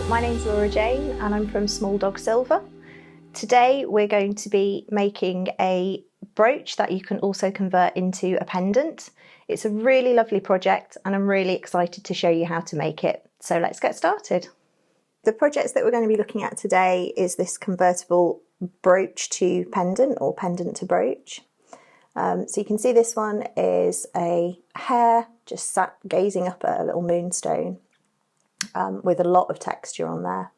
My name's Laura Jane and I'm from Small Dog Silver. Today we're going to be making a brooch that you can also convert into a pendant. It's a really lovely project and I'm really excited to show you how to make it. So let's get started. The projects that we're going to be looking at today is this convertible brooch to pendant or pendant to brooch. So you can see this one is a hare just sat gazing up at a little moonstone with a lot of texture on there.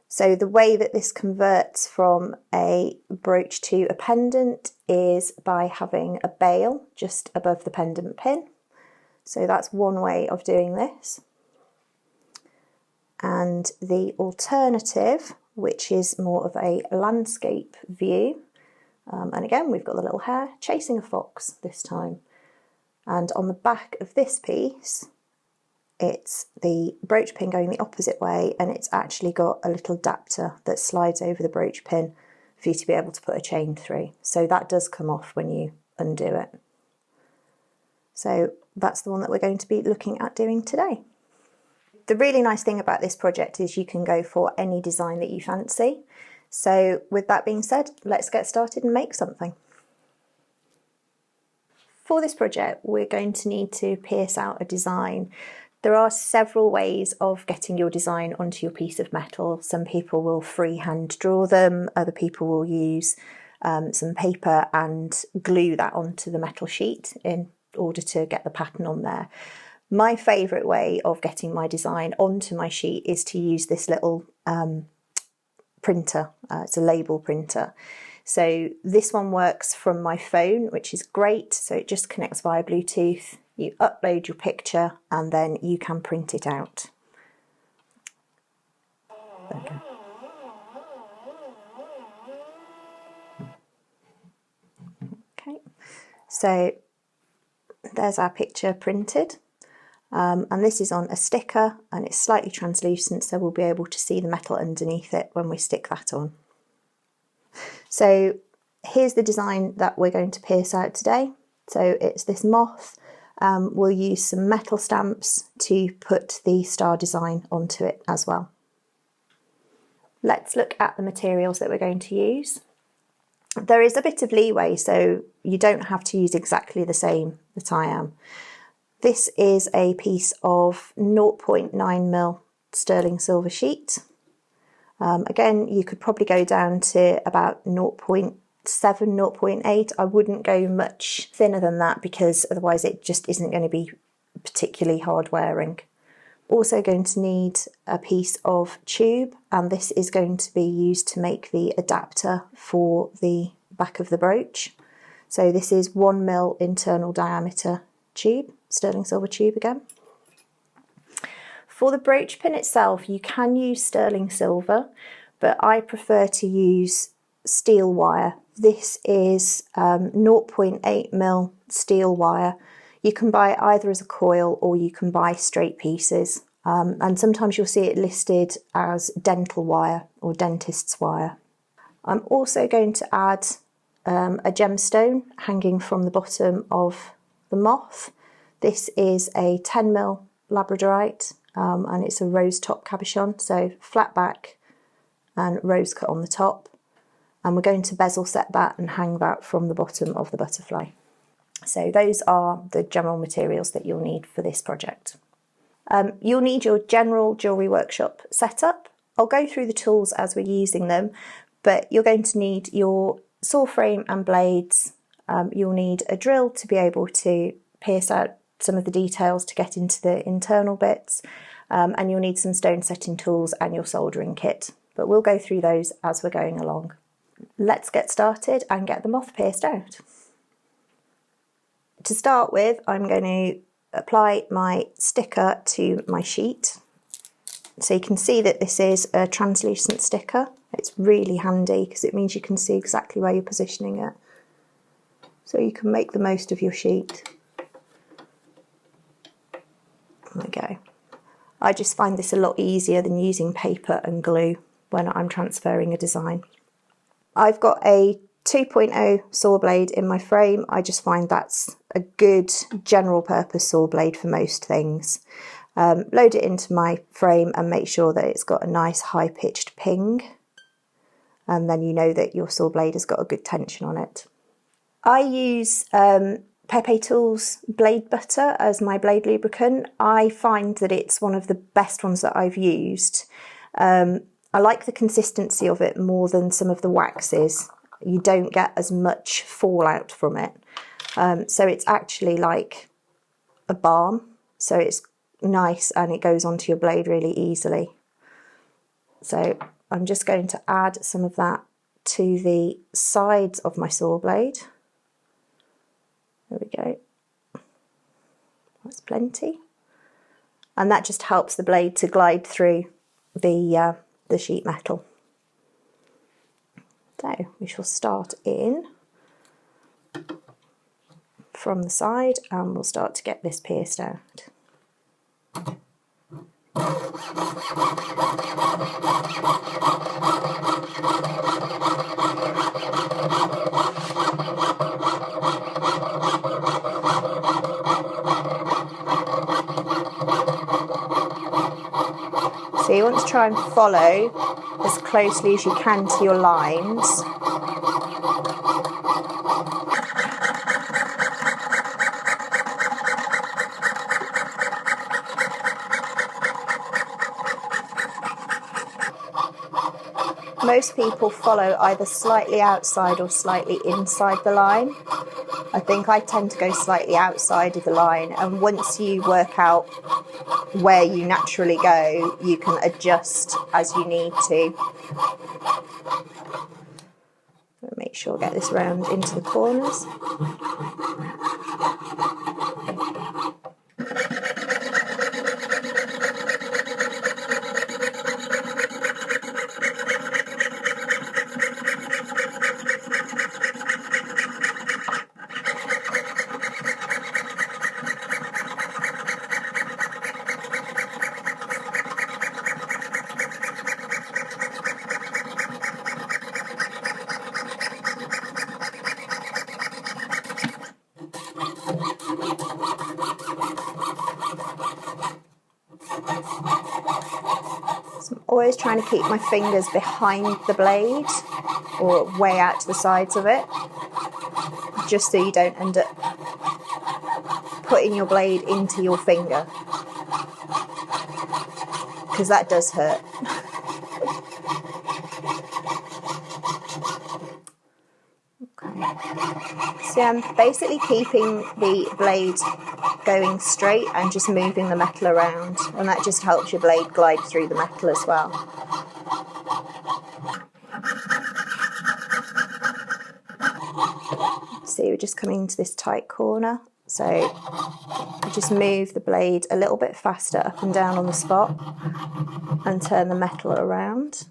So the way that this converts from a brooch to a pendant is by having a bail just above the pendant pin. So that's one way of doing this. And the alternative, which is more of a landscape view, and again we've got the little hare chasing a fox this time. And on the back of this piece, it's the brooch pin going the opposite way, and it's actually got a little adapter that slides over the brooch pin for you to be able to put a chain through. So that does come off when you undo it. So that's the one that we're going to be looking at doing today. The really nice thing about this project is you can go for any design that you fancy. So with that being said, let's get started and make something. For this project, we're going to need to pierce out a design. There are several ways of getting your design onto your piece of metal. Some people will freehand draw them, other people will use some paper and glue that onto the metal sheet in order to get the pattern on there. My favourite way of getting my design onto my sheet is to use this little printer. It's a label printer. So this one works from my phone, which is great. So it just connects via Bluetooth. You upload your picture and then you can print it out. Okay. Okay, so there's our picture printed. And this is on a sticker and it's slightly translucent, so we'll be able to see the metal underneath it when we stick that on. So here's the design that we're going to pierce out today. So it's this moth. We'll use some metal stamps to put the star design onto it as well. Let's look at the materials that we're going to use. There is a bit of leeway, so you don't have to use exactly the same that I am. This is a piece of 0.9mm sterling silver sheet. Again, you could probably go down to about 0.7, 0.8. I wouldn't go much thinner than that because otherwise it just isn't going to be particularly hard wearing. Also going to need a piece of tube, and this is going to be used to make the adapter for the back of the brooch. So this is 1mm internal diameter tube, sterling silver tube again. For the brooch pin itself, you can use sterling silver, but I prefer to use steel wire. This is 0.8mm steel wire. You can buy it either as a coil or you can buy straight pieces. And sometimes you'll see it listed as dental wire or dentist's wire. I'm also going to add a gemstone hanging from the bottom of the moth. This is a 10mm labradorite and it's a rose top cabochon, so flat back and rose cut on the top. And we're going to bezel set that and hang that from the bottom of the butterfly. So those are the general materials that you'll need for this project. You'll need your general jewellery workshop setup. I'll go through the tools as we're using them, but you're going to need your saw frame and blades. You'll need a drill to be able to pierce out some of the details to get into the internal bits, and you'll need some stone setting tools and your soldering kit, but we'll go through those as we're going along. Let's get started and get the moth pierced out. To start with, I'm going to apply my sticker to my sheet. So you can see that this is a translucent sticker. It's really handy because it means you can see exactly where you're positioning it. So you can make the most of your sheet. There we go. I just find this a lot easier than using paper and glue when I'm transferring a design. I've got a 2.0 saw blade in my frame. I just find that's a good general purpose saw blade for most things. Load it into my frame and make sure that it's got a nice high-pitched ping, and then you know that your saw blade has got a good tension on it. I use Pepe Tools blade butter as my blade lubricant. I find that it's one of the best ones that I've used. I like the consistency of it more than some of the waxes. You don't get as much fallout from it. So it's actually like a balm. So it's nice and it goes onto your blade really easily. So I'm just going to add some of that to the sides of my saw blade. There we go. That's plenty. And that just helps the blade to glide through the sheet metal. So we shall start in from the side and we'll start to get this pierced out. So you want to try and follow as closely as you can to your lines. Most people follow either slightly outside or slightly inside the line. I think I tend to go slightly outside of the line, and once you work out where you naturally go, you can adjust as you need to. Make sure I get this round into the corners. So I'm always trying to keep my fingers behind the blade or way out to the sides of it, just so you don't end up putting your blade into your finger, because that does hurt. Okay. So I'm basically keeping the blade going straight and just moving the metal around, and that just helps your blade glide through the metal as well. See, we're just coming into this tight corner, so I just move the blade a little bit faster up and down on the spot and turn the metal around.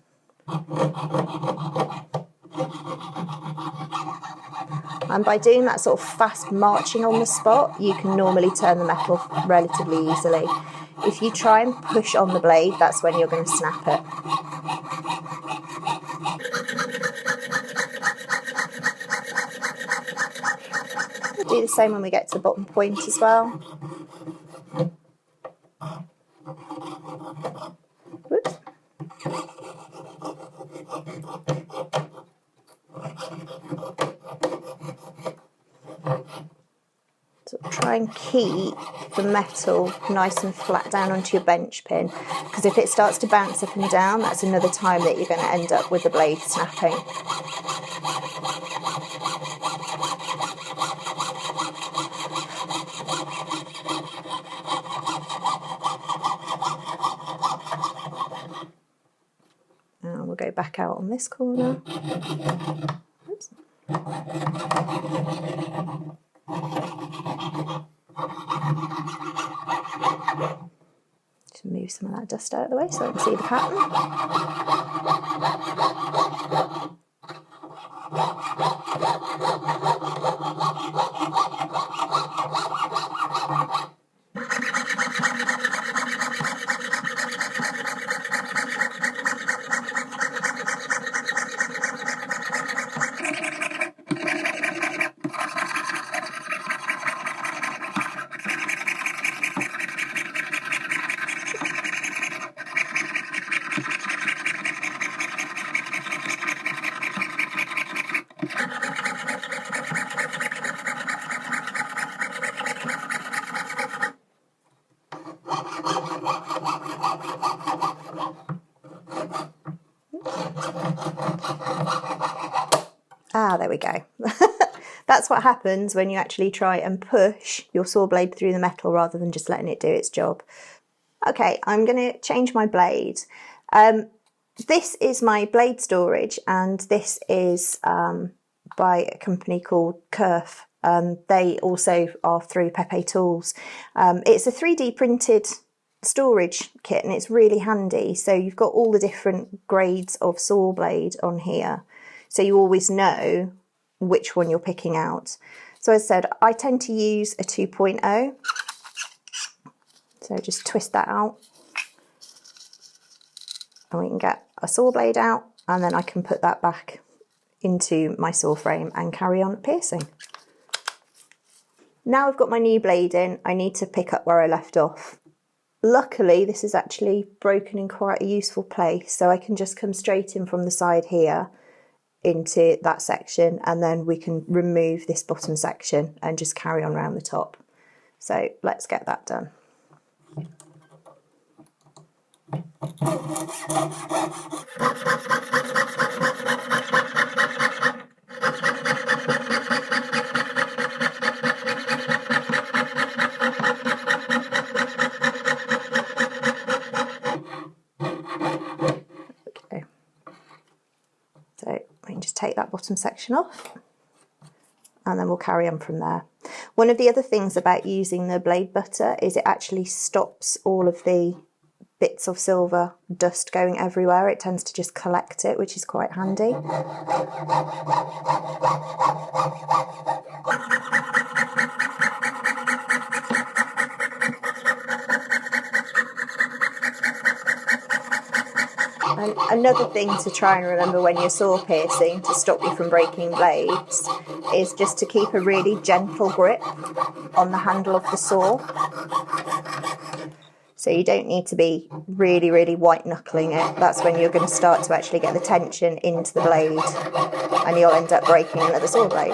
And by doing that sort of fast marching on the spot, you can normally turn the metal relatively easily. If you try and push on the blade, that's when you're going to snap it. We'll do the same when we get to the bottom point as well. Whoops. So try and keep the metal nice and flat down onto your bench pin, because if it starts to bounce up and down, that's another time that you're going to end up with the blade snapping. And we'll go back out on this corner. Oops. Just move some of that dust out of the way so I can see the pattern. we go. That's what happens when you actually try and push your saw blade through the metal rather than just letting it do its job. Okay, I'm going to change my blade. This is my blade storage, and this is by a company called Kerf. They also are through Pepe Tools. It's a 3D printed storage kit, and it's really handy. So you've got all the different grades of saw blade on here, so you always know which one you're picking out. So as I said, I tend to use a 2.0. So just twist that out, and we can get a saw blade out, and then I can put that back into my saw frame and carry on piercing. Now I've got my new blade in, I need to pick up where I left off. Luckily, this is actually broken in quite a useful place, so I can just come straight in from the side here into that section, and then we can remove this bottom section and just carry on around the top. So let's get that done. Okay. So we can just take that bottom section off, and then we'll carry on from there. One of the other things about using the blade butter is it actually stops all of the bits of silver dust going everywhere. It tends to just collect it, which is quite handy. And another thing to try and remember when you're saw piercing to stop you from breaking blades is just to keep a really gentle grip on the handle of the saw. So you don't need to be really, really white knuckling it. That's when you're going to start to actually get the tension into the blade, and you'll end up breaking another saw blade.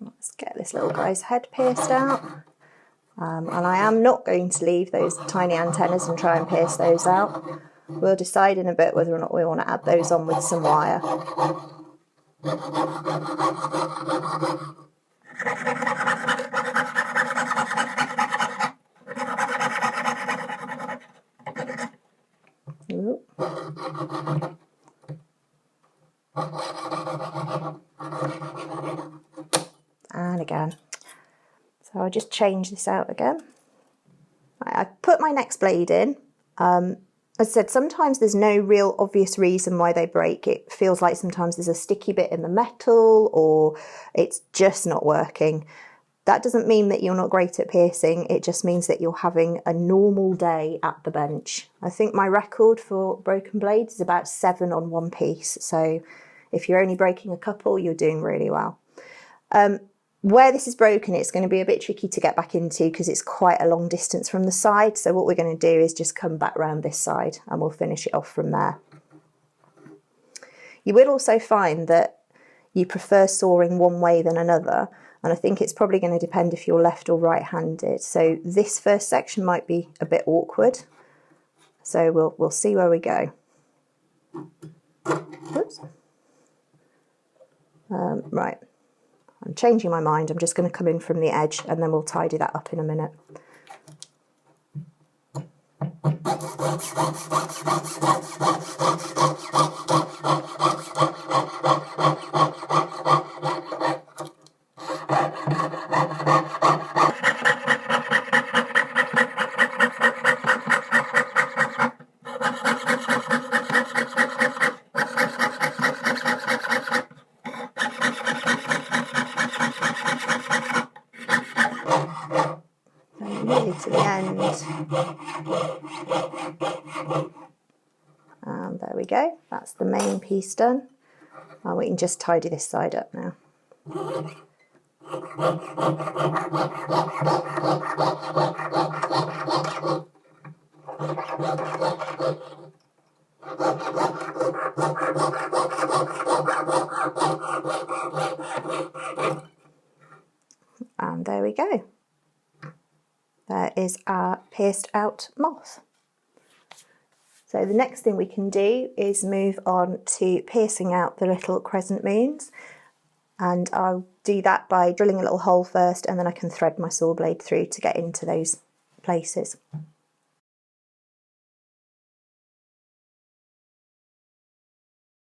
Let's get this little guy's head pierced out. And I am not going to leave those tiny antennas and try and pierce those out. We'll decide in a bit whether or not we want to add those on with some wire. Ooh. And again. So I'll just change this out again. I put my next blade in. As I said, sometimes there's no real obvious reason why they break. It feels like sometimes there's a sticky bit in the metal, or it's just not working. That doesn't mean that you're not great at piercing. It just means that you're having a normal day at the bench. I think my record for broken blades is about 7 on one piece. So if you're only breaking a couple, you're doing really well. Where this is broken, it's going to be a bit tricky to get back into because it's quite a long distance from the side. So what we're going to do is just come back round this side, and we'll finish it off from there. You will also find that you prefer sawing one way than another, and I think it's probably going to depend if you're left or right-handed. So this first section might be a bit awkward. So we'll see where we go. Oops. Right. I'm changing my mind. I'm just going to come in from the edge, and then we'll tidy that up in a minute. Nearly to the end. And there we go. That's the main piece done. And we can just tidy this side up now. And there we go. There is our pierced out moth. So the next thing we can do is move on to piercing out the little crescent moons, and I'll do that by drilling a little hole first, and then I can thread my saw blade through to get into those places.